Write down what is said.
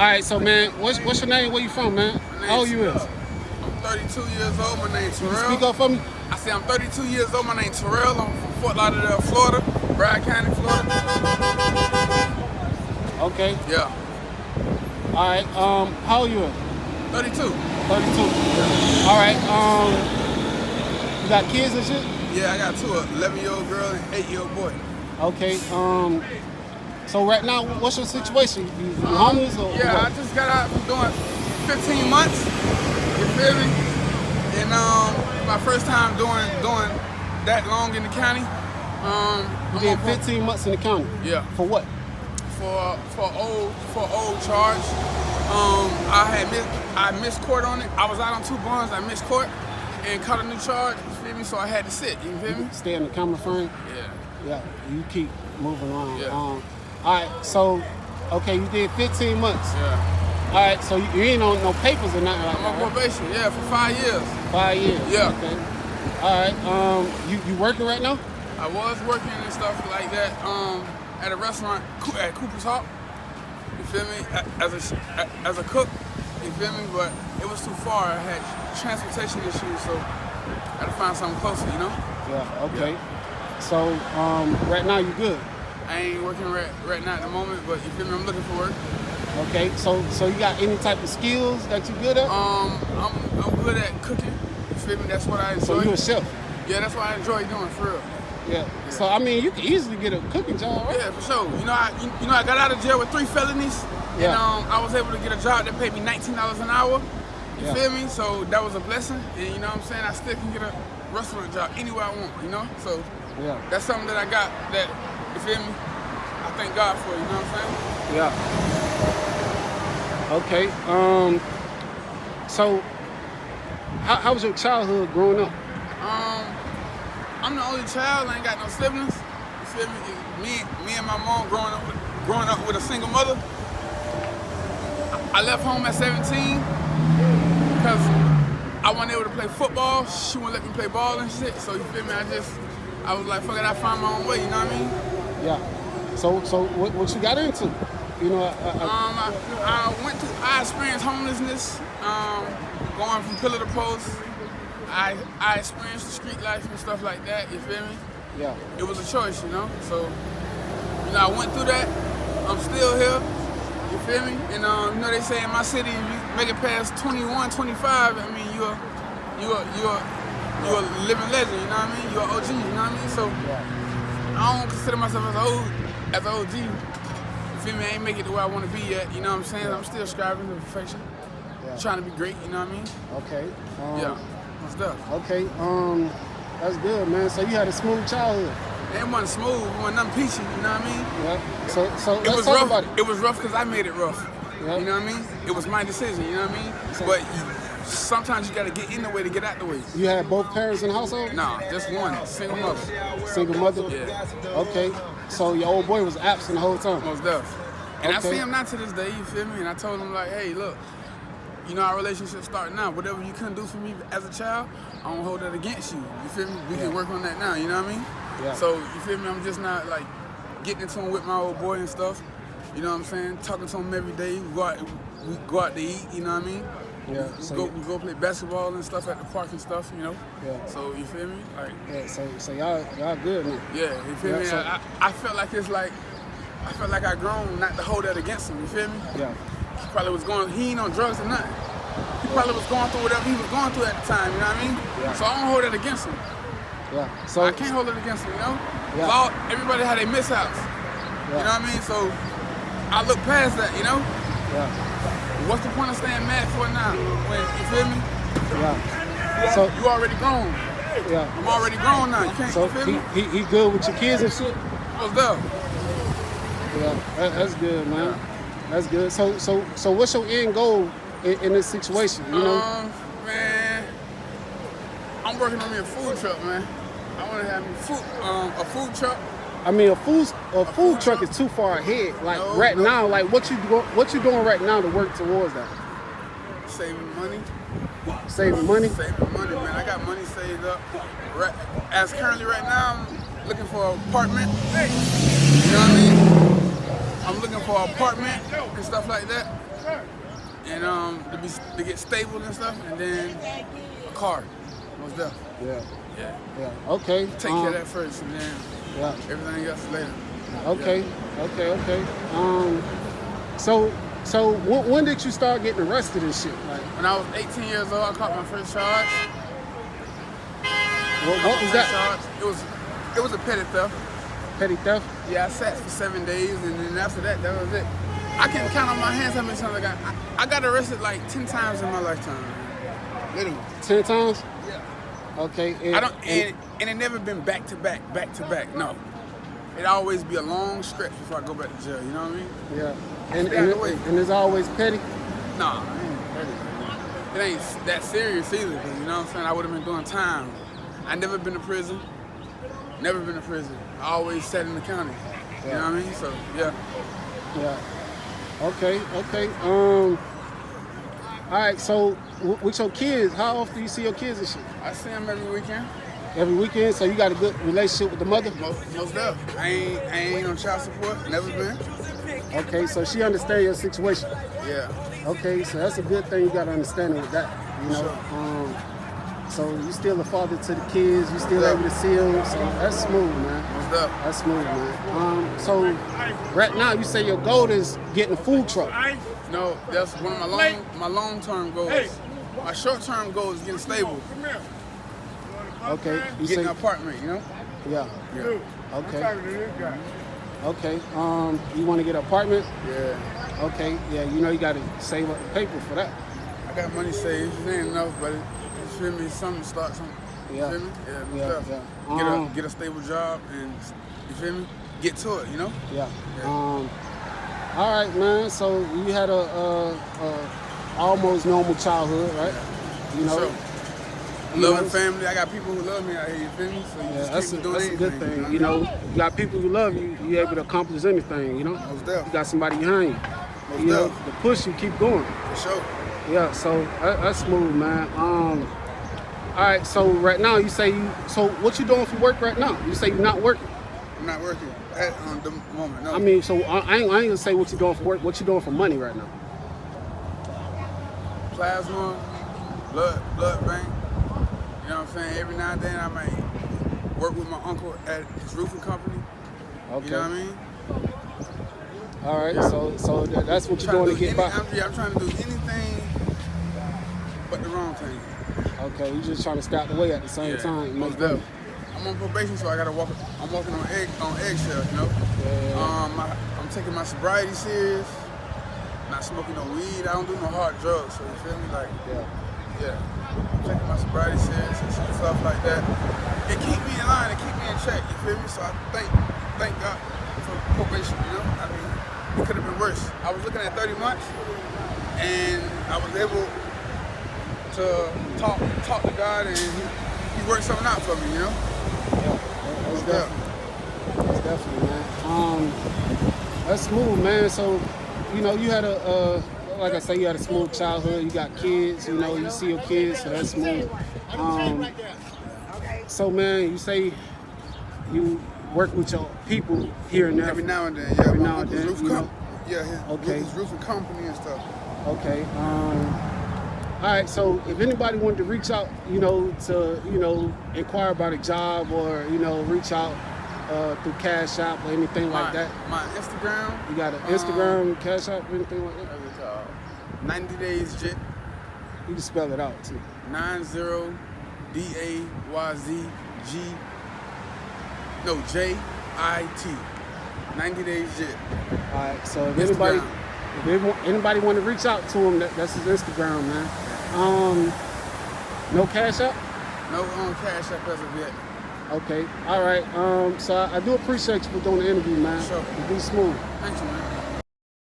right, so man, what's your name? Where you from, man? How old you is? I'm 32 years old. My name's Terrel. Speak up for me. I say I'm 32 years old. My name's Terrel. I'm from Fort Lauderdale, Florida, Broward County, Florida. Okay. Yeah. All right. How old you is? 32. 32. All right. You got kids and shit? Yeah, I got two, an 11-year-old girl and an 8-year-old boy. Okay. So right now, what's your situation? You homeless or Yeah, what? I just got out from doing 15 months. You feel me? And my first time doing that long in the county. You did 15 months in the county. Yeah. For what? For old charge. I missed court on it. I was out on 2 bonds. I missed court and caught a new charge. You feel me? So I had to sit. You feel me? Stay in the camera frame. Yeah. Yeah. You keep moving on. Yeah. All right. So, okay, you did 15 months. Yeah. All right. So you ain't on no papers or nothing like I'm that. on Right? probation. Yeah, for 5 years. 5 years. Yeah. Okay. All right. You working right now? I was working and stuff like that at a restaurant at Cooper's Hawk. You feel me? As a cook. You feel me? But it was too far. I had transportation issues, so I had to find something closer. You know? Yeah. Okay. Yeah. So right now you good. I ain't working right now at the moment, but you feel me? I'm looking for work. Okay. So you got any type of skills that you good at? I'm good at cooking. You feel me? That's what I enjoy. So you a chef? Yeah, that's what I enjoy doing for real. Yeah. So I mean, you can easily get a cooking job, right? Yeah, for sure. You know, I got out of jail with 3 felonies, Yeah. and I was able to get a job that paid me $19 an hour. You Yeah. feel me? So that was a blessing, and you know what I'm saying? I still can get a restaurant job anywhere I want. You know, so Yeah. that's something that I got that, you feel me? I thank God for. You know what I'm saying? Yeah. Okay. So how was your childhood growing up? I'm the only child. I ain't got no siblings. You feel me? Me and my mom growing up with a single mother. I left home at 17 because I wasn't able to play football. She wouldn't let me play ball and shit. So you feel me? I was like, fuck it, I find my own way. You know what I mean? Yeah. So what you got into? You know, I experienced homelessness, going from pillar to post. I experienced the street life and stuff like that, you feel me? yeah. It was a choice, you know? So, you know, I went through that. I'm still here, you feel me? And, you know, they say in my city, if you make it past 21, 25, I mean, you're a living legend, you know what I mean? You're an OG, you know what I mean? So, I don't consider myself as an OG. You feel me? I ain't make it to where I want to be yet, you know what I'm saying? I'm still striving for perfection, trying to be great, you know what I mean? Okay. Yeah. Stuff. Okay, that's good, man. So you had a smooth childhood. It wasn't smooth, it wasn't nothing peachy, you know what I mean? Yeah. So it let's was talk rough. about it. It was rough because I made it rough. Yeah. You know what I mean? It was my decision, you know what I mean? But sometimes you gotta get in the way to get out the way. You had both parents in the household? Nah, just one, single mother. Single mother? Yeah. Okay. So your old boy was absent the whole time? Most deaf. And I Okay. see him not to this day, you feel me? And I told him like, hey, look, you know, our relationship starting now. Whatever you couldn't do for me as a child, I don't hold that against you. You feel me? We can work on that now, you know what I mean? Yeah. So, you feel me? I'm just not like getting into him with my old boy and stuff. You know what I'm saying? Talking to him every day. We go out to eat, you know what I mean? Yeah. We go play basketball and stuff at the park and stuff, you know? Yeah. So, you feel me? Like, Yeah. So y'all good now. yeah, you feel me? So, I felt like I felt like I grown not to hold that against him, you feel me? yeah. He probably was he ain't on drugs or nothing. He probably was going through whatever he was going through at the time, you know what I mean? Yeah. So I don't hold it against him. Yeah. So I can't hold it against him, you know? Yeah. Everybody had their mishaps. Yeah. You know what I mean? So I look past that, you know? Yeah. What's the point of staying mad for now? When, you feel me? Yeah. So You already grown. yeah. I'm already grown now. You can't, So you feel me? he good with your kids and shit? What's up? Yeah. That's good, man. That's good. So what's your end goal in this situation? You know? Man, I'm working on me a food truck, man. I want to have me a food truck. I mean, a food truck is too far ahead. Like right now, like what you doing right now to work towards that? Saving money. Saving money. Saving money, man. I got money saved up. As currently right now, I'm looking for an apartment. You know what I mean? I'm looking for an apartment and stuff like that. and to get stable and stuff, and then a car. Most definitely. Yeah. Yeah. Yeah. Okay. Take care of that first, and then everything else later. Okay. Yeah. Okay. So when did you start getting arrested and shit? Like, when I was 18 years old, I caught my first charge. What was that? Charge. It was a petty theft. Petty theft? Yeah, I sat for 7 days, and then after that was it. I can count on my hands how many times I got arrested like 10 times in my lifetime. Literally. 10 times? Yeah. Okay. And it never been back to back. No. It always be a long stretch before I go back to jail. You know what I mean? Yeah. And it's always petty? Nah, it ain't petty. It ain't that serious either. Cause you know what I'm saying? I would have been doing time. I never been to prison. Never been to prison. I always sat in the county. Yeah. You know what I mean? So yeah. Yeah. Okay. All right. So with your kids, how often do you see your kids and shit? I see them every weekend. Every weekend. So you got a good relationship with the mother? Most of. I ain't on child support. Never been. Okay. So she understands your situation. Yeah. Okay. So that's a good thing. You got to understand it with that. You know. Sure. So you still a father to the kids. You still able to see them. So that's smooth, man. Most of. That's smooth, man. So right now you say your goal is getting a food truck. No, that's one of my long-term goals. My short-term goal is getting stable. Okay. Getting an apartment, you know? Yeah. Yeah. Okay. Okay. You want to get an apartment? Yeah. Okay. Yeah. You know you got to save up the paper for that. I got money saved. It ain't enough, but you feel me? Something to start something. Yeah. You feel me? Yeah. Get a stable job and you feel me? Get to it, you know? Yeah. All right, man. So you had a almost normal childhood, right? Yeah. You know. Sure. Loving family. I got people who love me out here. You feel me? So you just keep doing that's a good thing. You know, you got people who love you. You able to accomplish anything. You know. Most definitely. You got somebody behind you. Most you know, definitely. to push you, keep going. For sure. Yeah. So that's smooth, man. All right. So right now you say So what you doing for work right now? You say you're not working. I'm not working at the moment. No. I mean, so I ain't gonna say what you doing for work. What you doing for money right now? Plasma, blood bank. You know what I'm saying? Every now and then I might work with my uncle at his roofing company. Okay. You know what I mean? All right. Yeah. So that's what you're doing to get by. I'm trying to do anything but the wrong thing. Okay. You just trying to stay out the way at the same time. Most definitely. I'm on probation, so I gotta walk. I'm walking on eggshells, you know. Yeah. I'm taking my sobriety serious. Not smoking no weed. I don't do no hard drugs. So you feel me? Like, yeah. I'm taking my sobriety serious and stuff like that. It keep me in line. It keep me in check. You feel me? So I thank God for probation. You know, I mean, it could have been worse. I was looking at 30 months, and I was able to talk to God, and He worked something out for me. You know. Yeah, that's definitely, man. That's smooth, man. So, you know, you had like I say, you had a smooth childhood. You got kids, you know, you see your kids, so that's smooth. So, man, you say you work with your people here and there. Every now and then, yeah. Every now and then, you know. His roofing company and stuff. Okay. All right, so if anybody wanted to reach out, you know, to, you know, inquire about a job or, you know, reach out through Cash App or anything like that. My Instagram. You got an Instagram, Cash App, anything like that? 90 Days Jit. You can spell it out too. 90 J-I-T. 90 Days Jit. All right, so if anybody want to reach out to him, that's his Instagram, man. No Cash App? No Cash App as of yet. Okay, all right. So I do appreciate you for doing the interview, man. Sure. Be smooth. Thank you, man.